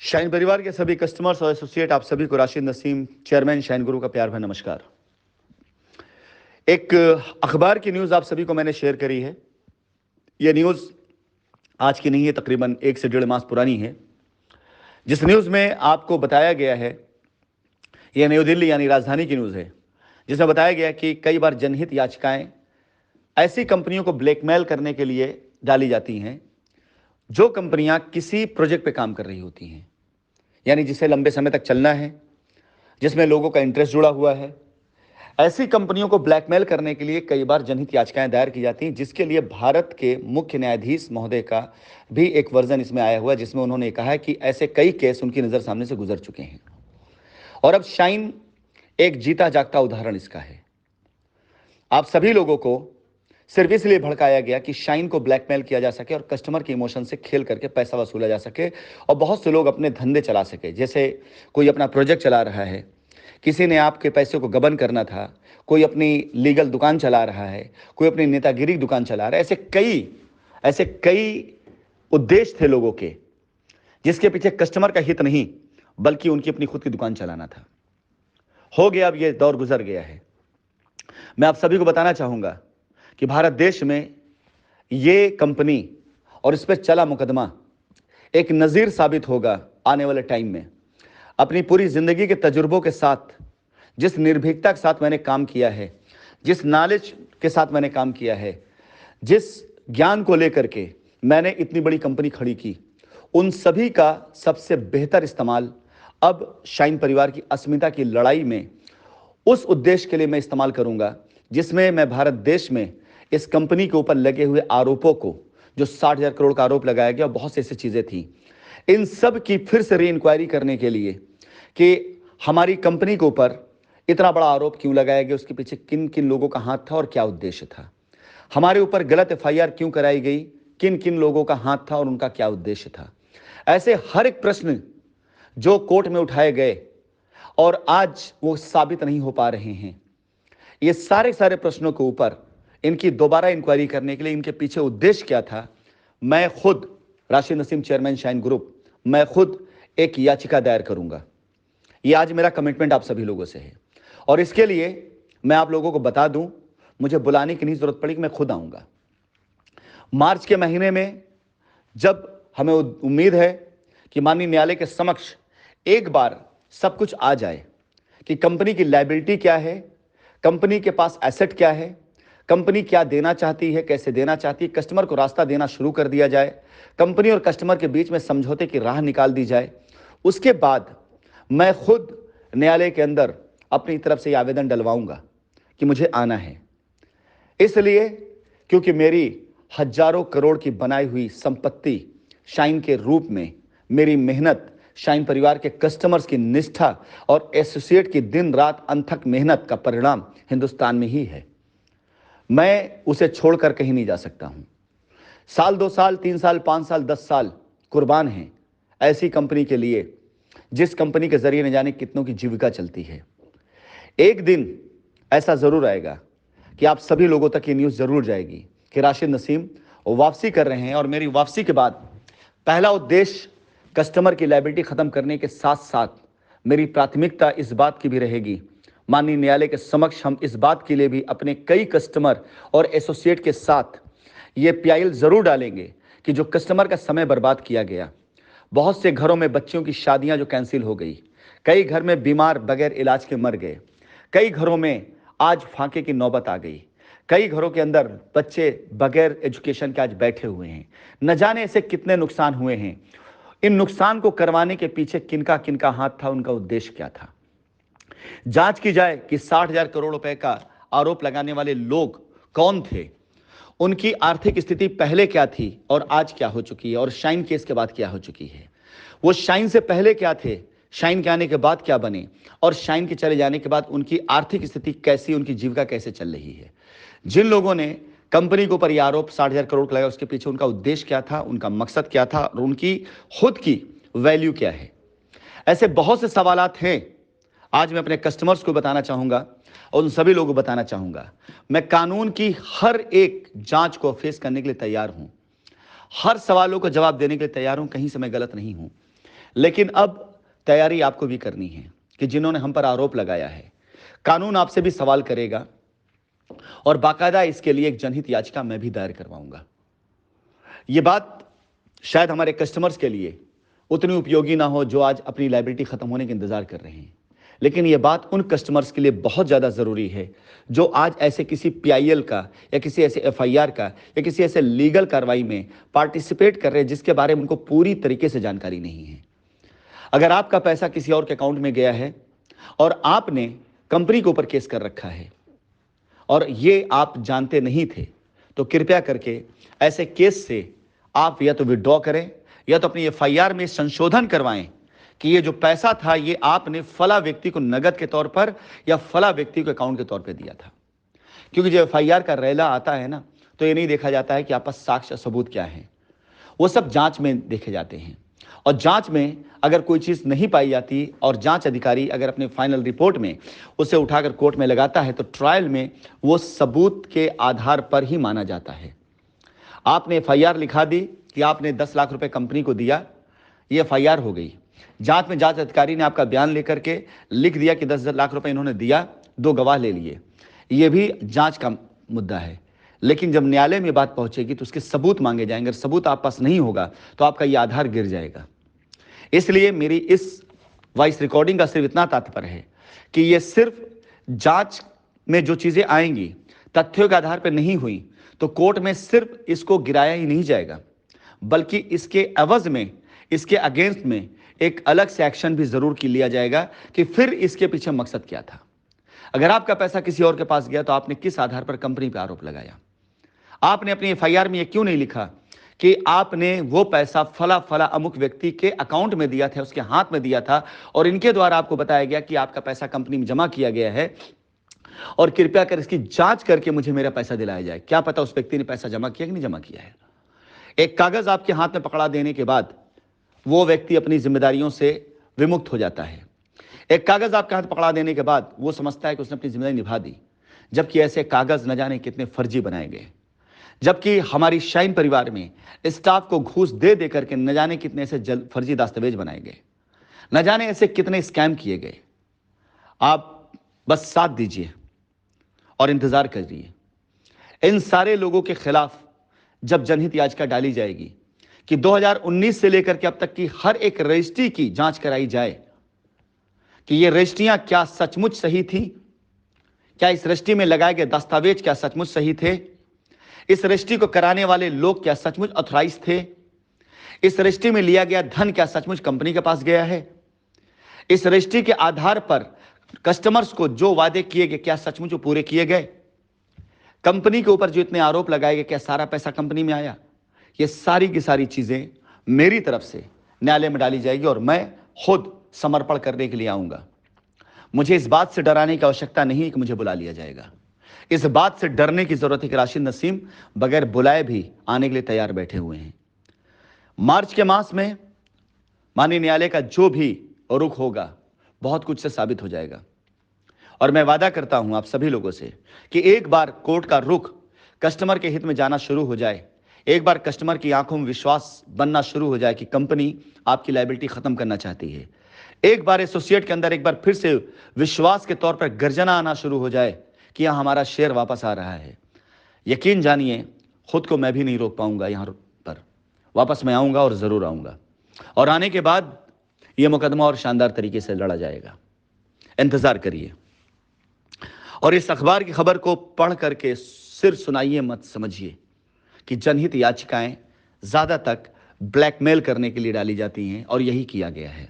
Shine परिवार के सभी कस्टमर्स और एसोसिएट, आप सभी को राशिद नसीम, चेयरमैन शाइन गुरु का प्यार भरा नमस्कार। एक अखबार की न्यूज़ आप सभी को मैंने शेयर करी है। यह न्यूज़ आज की नहीं है, तकरीबन 1 से 1.5 मास पुरानी है। जिस न्यूज़ में आपको बताया गया है, यह न्यू दिल्ली यानी राजधानी की न्यूज़ है, जिसमें बताया गया कि कई बार जनहित याचिकाएं ऐसी कंपनियों को ब्लैकमेल करने के लिए डाली जाती हैं जो कंपनियां किसी प्रोजेक्ट पे काम कर रही होती हैं, यानी जिसे लंबे समय तक चलना है, जिसमें लोगों का इंटरेस्ट जुड़ा हुआ है। ऐसी कंपनियों को ब्लैकमेल करने के लिए कई बार जनहित याचिकाएं दायर की जाती हैं, जिसके लिए भारत के मुख्य न्यायाधीश महोदय का भी एक वर्जन इसमें आया हुआ है, जिसमें उन्होंने कहा है कि ऐसे कई केस उनकी नज़र सामने से गुजर चुके हैं और अब शाइन एक जीता जागता उदाहरण इसका है। आप सभी लोगों को सिर्फ इसलिए भड़काया गया कि शाइन को ब्लैकमेल किया जा सके और कस्टमर के इमोशन से खेल करके पैसा वसूला जा सके और बहुत से लोग अपने धंधे चला सके। जैसे कोई अपना प्रोजेक्ट चला रहा है, किसी ने आपके पैसे को गबन करना था, कोई अपनी लीगल दुकान चला रहा है, कोई अपनी नेतागिरी दुकान चला रहा है। ऐसे कई उद्देश्य थे लोगों के, जिसके पीछे कस्टमर का हित नहीं बल्कि उनकी अपनी खुद की दुकान चलाना था। हो गया, अब यह दौर गुजर गया है। मैं आप सभी को बताना चाहूंगा कि भारत देश में ये कंपनी और इस पर चला मुकदमा एक नज़ीर साबित होगा आने वाले टाइम में। अपनी पूरी ज़िंदगी के तजुर्बों के साथ, जिस निर्भीकता के साथ मैंने काम किया है, जिस नॉलेज के साथ मैंने काम किया है, जिस ज्ञान को लेकर के मैंने इतनी बड़ी कंपनी खड़ी की, उन सभी का सबसे बेहतर इस्तेमाल अब शाइन परिवार की अस्मिता की लड़ाई में उस उद्देश्य के लिए मैं इस्तेमाल करूंगा जिसमें मैं भारत देश में इस कंपनी के ऊपर लगे हुए आरोपों को, जो 60,000 करोड़ का आरोप लगाया गया, बहुत सी ऐसी चीज़ें थी, इन सब की फिर से री इंक्वायरी करने के लिए कि हमारी कंपनी के ऊपर इतना बड़ा आरोप क्यों लगाया गया, उसके पीछे किन किन लोगों का हाथ था और क्या उद्देश्य था, हमारे ऊपर गलत एफआईआर क्यों कराई गई, किन किन लोगों का हाथ था और उनका क्या उद्देश्य था। ऐसे हर एक प्रश्न जो कोर्ट में उठाए गए और आज वो साबित नहीं हो पा रहे हैं, ये सारे प्रश्नों के ऊपर इनकी दोबारा इंक्वायरी करने के लिए इनके पीछे उद्देश्य क्या था, मैं खुद Rashid Naseem, chairman shine group, मैं खुद एक याचिका दायर करूंगा। ये आज मेरा कमिटमेंट आप सभी लोगों से है और इसके लिए मैं आप लोगों को बता दूं, मुझे बुलाने की नहीं जरूरत पड़ी कि मैं खुद आऊंगा। मार्च के महीने में जब हमें उम्मीद है कि माननीय न्यायालय के समक्ष एक बार सब कुछ आ जाए कि कंपनी की लायबिलिटी क्या है, कंपनी के पास एसेट क्या है, कंपनी क्या देना चाहती है, कैसे देना चाहती है, कस्टमर को रास्ता देना शुरू कर दिया जाए, कंपनी और कस्टमर के बीच में समझौते की राह निकाल दी जाए, उसके बाद मैं खुद न्यायालय के अंदर अपनी तरफ से आवेदन डलवाऊंगा कि मुझे आना है। इसलिए क्योंकि मेरी हजारों करोड़ की बनाई हुई संपत्ति शाइन के रूप में, मेरी मेहनत, शाइन परिवार के कस्टमर्स की निष्ठा और एसोसिएट की दिन रात अनथक मेहनत का परिणाम हिंदुस्तान में ही है। मैं उसे छोड़कर कहीं नहीं जा सकता हूं। साल, 2 साल, 3 साल, 5 साल, 10 साल कुर्बान हैं ऐसी कंपनी के लिए जिस कंपनी के जरिए न जाने कितनों की जीविका चलती है। एक दिन ऐसा जरूर आएगा कि आप सभी लोगों तक ये न्यूज़ जरूर जाएगी कि राशिद नसीम वापसी कर रहे हैं और मेरी वापसी के बाद पहला उद्देश्य कस्टमर की लायबिलिटी खत्म करने के साथ साथ मेरी प्राथमिकता इस बात की भी रहेगी, माननीय न्यायालय के समक्ष हम इस बात के लिए भी अपने कई कस्टमर और एसोसिएट के साथ ये पीआईएल जरूर डालेंगे कि जो कस्टमर का समय बर्बाद किया गया, बहुत से घरों में बच्चियों की शादियां जो कैंसिल हो गई, कई घर में बीमार बगैर इलाज के मर गए, कई घरों में आज फांके की नौबत आ गई, कई घरों के अंदर बच्चे बगैर एजुकेशन के आज बैठे हुए हैं, न जाने ऐसे कितने नुकसान हुए हैं। इन नुकसान को करवाने के पीछे किनका किनका हाथ था, उनका उद्देश्य क्या था, जांच की जाए कि 60,000 करोड़ रुपए का आरोप लगाने वाले लोग कौन थे, उनकी आर्थिक स्थिति पहले क्या थी और आज क्या हो चुकी है, और शाइन केस के बाद क्या हो चुकी है। वो शाइन से पहले क्या थे, शाइन के आने के बाद क्या बने, और शाइन के चले जाने के बाद उनकी आर्थिक स्थिति कैसी, उनकी जीविका कैसे चल रही है। जिन लोगों ने कंपनी के ऊपर यह आरोप 60,000 करोड़ का लगाया, उसके पीछे उनका उद्देश्य क्या था, उनका मकसद क्या था और उनकी खुद की वैल्यू क्या है। ऐसे बहुत से सवालात हैं। आज मैं अपने कस्टमर्स को बताना चाहूंगा और उन सभी लोगों को बताना चाहूंगा, मैं कानून की हर एक जांच को फेस करने के लिए तैयार हूं, हर सवालों को जवाब देने के लिए तैयार हूं, कहीं से मैं गलत नहीं हूं। लेकिन अब तैयारी आपको भी करनी है कि जिन्होंने हम पर आरोप लगाया है, कानून आपसे भी सवाल करेगा और बाकायदा इसके लिए एक जनहित याचिका मैं भी दायर करवाऊंगा। यह बात शायद हमारे कस्टमर्स के लिए उतनी उपयोगी ना हो जो आज अपनी लायबिलिटी खत्म होने का इंतजार कर रहे हैं, लेकिन यह बात उन कस्टमर्स के लिए बहुत ज्यादा जरूरी है जो आज ऐसे किसी पीआईएल का या किसी ऐसे एफआईआर का या किसी ऐसे लीगल कार्रवाई में पार्टिसिपेट कर रहे हैं जिसके बारे में उनको पूरी तरीके से जानकारी नहीं है। अगर आपका पैसा किसी और के अकाउंट में गया है और आपने कंपनी के ऊपर केस कर रखा है और ये आप जानते नहीं थे, तो कृपया करके ऐसे केस से आप या तो विड्रॉ करें या तो अपनी एफआईआर में संशोधन करवाएं कि ये जो पैसा था ये आपने फला व्यक्ति को नगद के तौर पर या फला व्यक्ति को अकाउंट के तौर पर दिया था। क्योंकि जब एफआईआर का रेला आता है ना, तो ये नहीं देखा जाता है कि आपका साक्ष्य सबूत क्या है, वो सब जांच में देखे जाते हैं। और जांच में अगर कोई चीज नहीं पाई जाती और जांच अधिकारी अगर अपने फाइनल रिपोर्ट में उसे उठाकर कोर्ट में लगाता है, तो ट्रायल में वो सबूत के आधार पर ही माना जाता है। आपने एफआईआर लिखा दी कि आपने 10 लाख रुपए कंपनी को दिया, ये एफआईआर हो गई। जांच में जांच अधिकारी ने आपका बयान लेकर के लिख दिया कि 10 लाख रुपए इन्होंने दिया, 2 गवाह ले लिए, ये भी जांच का मुद्दा है। लेकिन जब न्यायालय में बात पहुंचेगी तो उसके सबूत मांगे जाएंगे। अगर सबूत आप पास नहीं होगा तो आपका ये आधार गिर जाएगा। इसलिए मेरी इस वॉइस रिकॉर्डिंग का सिर्फ इतना तात्पर्य है कि ये सिर्फ जांच में जो चीजें आएंगी तथ्यों के आधार पर नहीं हुई तो कोर्ट में सिर्फ इसको गिराया ही नहीं जाएगा, बल्कि इसके एवज में, इसके अगेंस्ट में एक अलग से एक्शन भी जरूर की लिया जाएगा कि फिर इसके पीछे मकसद क्या था। अगर आपका पैसा किसी और के पास गया तो आपने किस आधार पर कंपनी पर आरोप लगाया? आपने अपनी एफआईआर में यह क्यों नहीं लिखा कि आपने वो पैसा फला फला अमुक व्यक्ति के अकाउंट में दिया था, उसके हाथ में दिया था और इनके द्वारा आपको बताया गया कि आपका पैसा कंपनी में जमा किया गया है और कृपया कर इसकी जांच करके मुझे मेरा पैसा दिलाया जाए। क्या पता उस व्यक्ति ने पैसा जमा किया कि नहीं जमा किया है। एक कागज आपके हाथ में पकड़ा देने के बाद वो व्यक्ति अपनी जिम्मेदारियों से विमुक्त हो जाता है। एक कागज आपके हाथ पकड़ा देने के बाद वो समझता है कि उसने अपनी जिम्मेदारी निभा दी, जबकि ऐसे कागज न जाने कितने फर्जी बनाए गए, जबकि हमारी शाइन परिवार में स्टाफ को घूस दे दे करके न जाने कितने ऐसे फर्जी दस्तावेज बनाए गए, न जाने ऐसे कितने स्कैम किए गए। आप बस साथ दीजिए और इंतजार करिए। इन सारे लोगों के खिलाफ जब जनहित याचिका डाली जाएगी कि 2019 से लेकर के अब तक की हर एक रजिस्ट्री की जांच कराई जाए कि ये रजिस्ट्रियां क्या सचमुच सही थी, क्या इस रजिस्ट्री में लगाए गए दस्तावेज क्या सचमुच सही थे, इस रजिस्ट्री को कराने वाले लोग क्या सचमुच ऑथराइज थे, इस रजिस्ट्री में लिया गया धन क्या सचमुच कंपनी के पास गया है, इस रजिस्ट्री के आधार पर कस्टमर्स को जो वादे किए गए क्या सचमुच पूरे किए गए, कंपनी के ऊपर जो इतने आरोप लगाए गए क्या सारा पैसा कंपनी में आया। ये सारी की सारी चीजें मेरी तरफ से न्यायालय में डाली जाएगी और मैं खुद समर्पण करने के लिए आऊंगा। मुझे इस बात से डराने की आवश्यकता नहीं है कि मुझे बुला लिया जाएगा। इस बात से डरने की जरूरत है कि राशिद नसीम बगैर बुलाए भी आने के लिए तैयार बैठे हुए हैं। मार्च के मास में माननीय न्यायालय का जो भी रुख होगा बहुत कुछ से साबित हो जाएगा और मैं वादा करता हूं आप सभी लोगों से कि एक बार कोर्ट का रुख कस्टमर के हित में जाना शुरू हो जाए, एक बार कस्टमर की आंखों में विश्वास बनना शुरू हो जाए कि कंपनी आपकी लायबिलिटी खत्म करना चाहती है, एक बार एसोसिएट के अंदर एक बार फिर से विश्वास के तौर पर गर्जना आना शुरू हो जाए कि यहां हमारा शेयर वापस आ रहा है, यकीन जानिए खुद को मैं भी नहीं रोक पाऊंगा। यहां पर वापस मैं आऊंगा और जरूर आऊंगा और आने के बाद यह मुकदमा और शानदार तरीके से लड़ा जाएगा। इंतजार करिए और इस अखबार की खबर को पढ़ करके सिर्फ सुनाइए मत समझिए कि जनहित याचिकाएं ज्यादा तक ब्लैकमेल करने के लिए डाली जाती हैं और यही किया गया है।